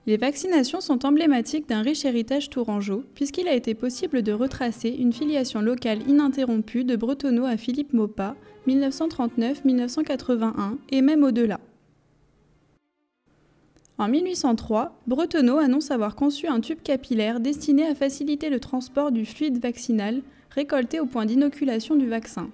Les vaccinations sont emblématiques d'un riche héritage tourangeau, puisqu'il a été possible de retracer une filiation locale ininterrompue de Bretonneau à Philippe Maupas, 1939-1981, et même au-delà. En 1803, Bretonneau annonce avoir conçu un tube capillaire destiné à faciliter le transport du fluide vaccinal récolté au point d'inoculation du vaccin.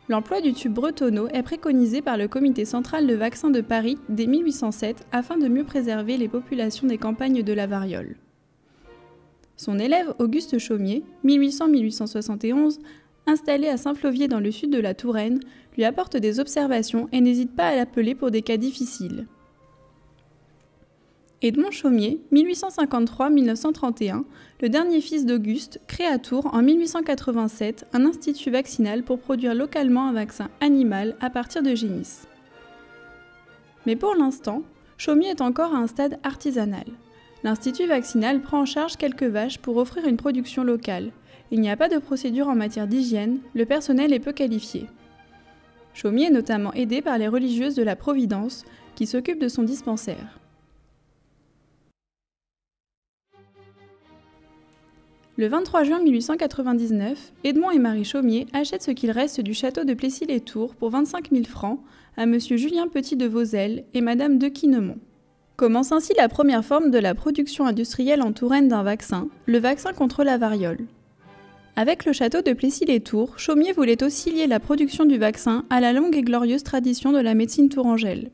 L'emploi du tube Bretonneau est préconisé par le Comité central de vaccins de Paris dès 1807 afin de mieux préserver les populations des campagnes de la variole. Son élève Auguste Chaumier, 1800-1871, installé à Saint-Flovier dans le sud de la Touraine, lui apporte des observations et n'hésite pas à l'appeler pour des cas difficiles. Edmond Chaumier, 1853-1931, le dernier fils d'Auguste, crée à Tours en 1887 un institut vaccinal pour produire localement un vaccin animal à partir de génisses. Mais pour l'instant, Chaumier est encore à un stade artisanal. L'institut vaccinal prend en charge quelques vaches pour offrir une production locale. Il n'y a pas de procédure en matière d'hygiène, le personnel est peu qualifié. Chaumier est notamment aidé par les religieuses de la Providence qui s'occupent de son dispensaire. Le 23 juin 1899, Edmond et Marie Chaumier achètent ce qu'il reste du château de Plessis-les-Tours pour 25 000 francs à M. Julien Petit de Vozelle et Mme de Quinemont. Commence ainsi la première forme de la production industrielle en Touraine d'un vaccin, le vaccin contre la variole. Avec le château de Plessis-les-Tours, Chaumier voulait aussi lier la production du vaccin à la longue et glorieuse tradition de la médecine tourangelle.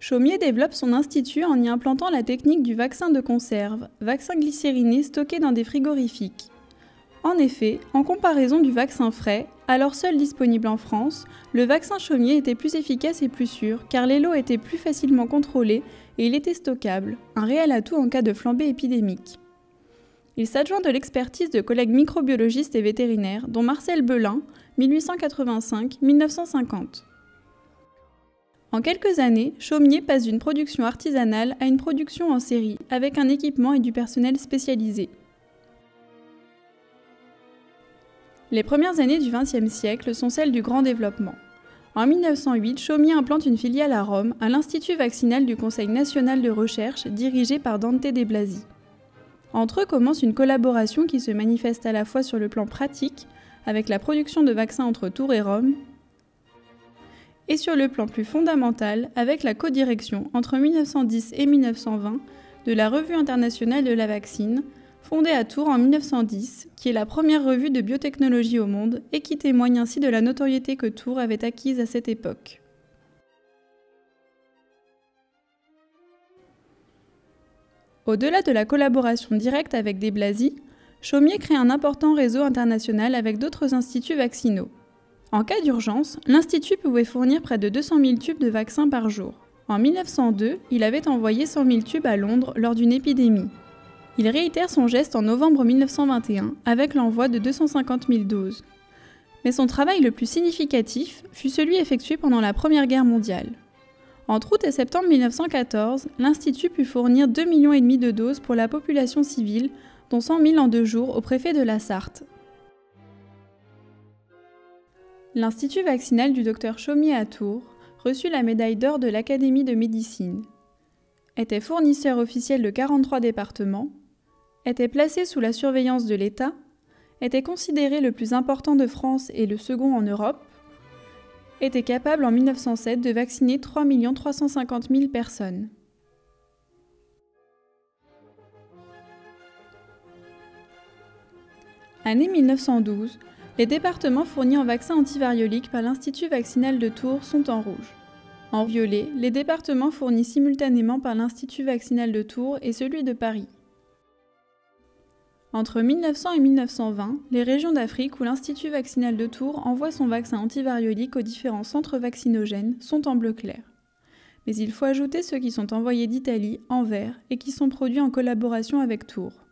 Chaumier développe son institut en y implantant la technique du vaccin de conserve, vaccin glycériné stocké dans des frigorifiques. En effet, en comparaison du vaccin frais, alors seul disponible en France, le vaccin Chaumier était plus efficace et plus sûr car les lots étaient plus facilement contrôlés et il était stockable, un réel atout en cas de flambée épidémique. Il s'adjoint de l'expertise de collègues microbiologistes et vétérinaires dont Marcel Belin, 1885-1950. En quelques années, Chaumier passe d'une production artisanale à une production en série, avec un équipement et du personnel spécialisé. Les premières années du XXe siècle sont celles du grand développement. En 1908, Chaumier implante une filiale à Rome, à l'Institut vaccinal du Conseil national de recherche, dirigé par Dante de Blasi. Entre eux commence une collaboration qui se manifeste à la fois sur le plan pratique, avec la production de vaccins entre Tours et Rome, et sur le plan plus fondamental avec la codirection entre 1910 et 1920 de la Revue internationale de la vaccine, fondée à Tours en 1910, qui est la première revue de biotechnologie au monde et qui témoigne ainsi de la notoriété que Tours avait acquise à cette époque. Au-delà de la collaboration directe avec de Blasi, Chaumier crée un important réseau international avec d'autres instituts vaccinaux. En cas d'urgence, l'Institut pouvait fournir près de 200 000 tubes de vaccins par jour. En 1902, il avait envoyé 100 000 tubes à Londres lors d'une épidémie. Il réitère son geste en novembre 1921 avec l'envoi de 250 000 doses. Mais son travail le plus significatif fut celui effectué pendant la Première Guerre mondiale. Entre août et septembre 1914, l'Institut put fournir 2,5 millions de doses pour la population civile, dont 100 000 en 2 jours au préfet de la Sarthe. L'Institut vaccinal du Dr Chaumier à Tours reçut la médaille d'or de l'Académie de médecine, était fournisseur officiel de 43 départements, était placé sous la surveillance de l'État, était considéré le plus important de France et le second en Europe, était capable en 1907 de vacciner 3 350 000 personnes. Année 1912, les départements fournis en vaccins antivarioliques par l'Institut vaccinal de Tours sont en rouge. En violet, les départements fournis simultanément par l'Institut vaccinal de Tours et celui de Paris. Entre 1900 et 1920, les régions d'Afrique où l'Institut vaccinal de Tours envoie son vaccin antivariolique aux différents centres vaccinogènes sont en bleu clair. Mais il faut ajouter ceux qui sont envoyés d'Italie en vert et qui sont produits en collaboration avec Tours.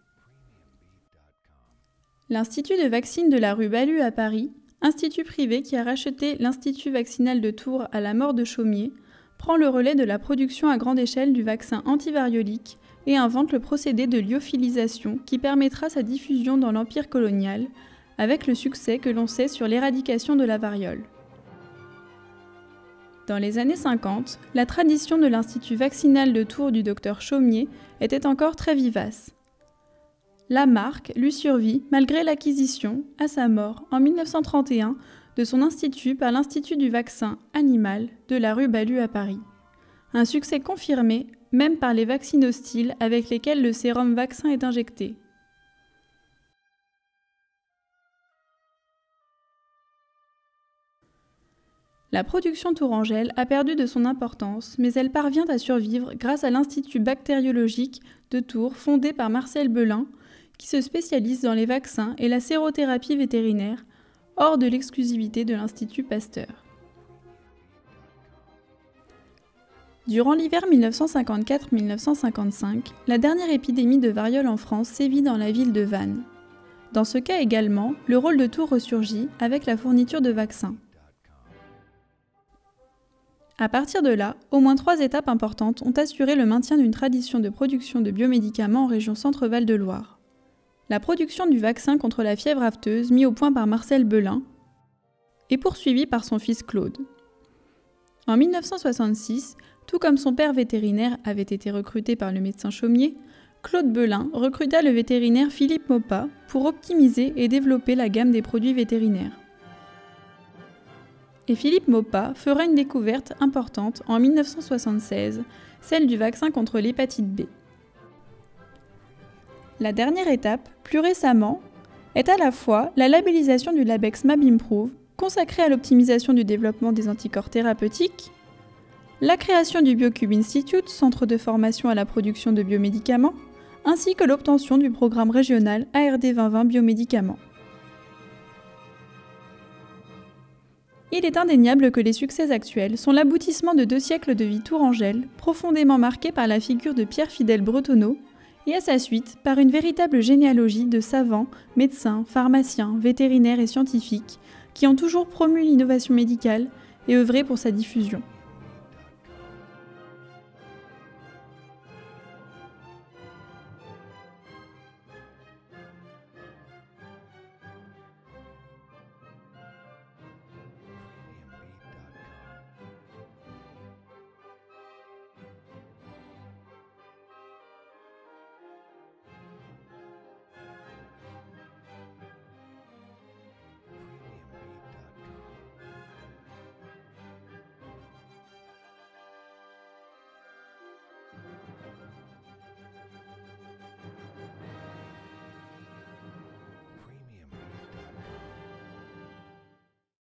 L'Institut de vaccine de la rue Balue à Paris, institut privé qui a racheté l'Institut vaccinal de Tours à la mort de Chaumier, prend le relais de la production à grande échelle du vaccin antivariolique et invente le procédé de lyophilisation qui permettra sa diffusion dans l'Empire colonial, avec le succès que l'on sait sur l'éradication de la variole. Dans les années 50, la tradition de l'Institut vaccinal de Tours du docteur Chaumier était encore très vivace. La marque lui survit malgré l'acquisition, à sa mort en 1931, de son institut par l'Institut du vaccin animal de la rue Balue à Paris. Un succès confirmé même par les vaccinostyles avec lesquels le sérum vaccin est injecté. La production tourangelle a perdu de son importance, mais elle parvient à survivre grâce à l'Institut bactériologique de Tours fondé par Marcel Belin, qui se spécialise dans les vaccins et la sérothérapie vétérinaire, hors de l'exclusivité de l'Institut Pasteur. Durant l'hiver 1954-1955, la dernière épidémie de variole en France sévit dans la ville de Vannes. Dans ce cas également, le rôle de Tours ressurgit avec la fourniture de vaccins. À partir de là, au moins 3 étapes importantes ont assuré le maintien d'une tradition de production de biomédicaments en région Centre-Val de Loire. La production du vaccin contre la fièvre aphteuse mis au point par Marcel Belin et poursuivie par son fils Claude. En 1966, tout comme son père vétérinaire avait été recruté par le médecin Chaumier, Claude Belin recruta le vétérinaire Philippe Maupas pour optimiser et développer la gamme des produits vétérinaires. Et Philippe Maupas fera une découverte importante en 1976, celle du vaccin contre l'hépatite B. La dernière étape, plus récemment, est à la fois la labellisation du Labex MabImprove, consacré à l'optimisation du développement des anticorps thérapeutiques, la création du Biocube Institute, centre de formation à la production de biomédicaments, ainsi que l'obtention du programme régional ARD 2020 biomédicaments. Il est indéniable que les succès actuels sont l'aboutissement de 2 siècles de vie tourangelle, profondément marqués par la figure de Pierre-Fidèle Bretonneau, et à sa suite par une véritable généalogie de savants, médecins, pharmaciens, vétérinaires et scientifiques qui ont toujours promu l'innovation médicale et œuvré pour sa diffusion.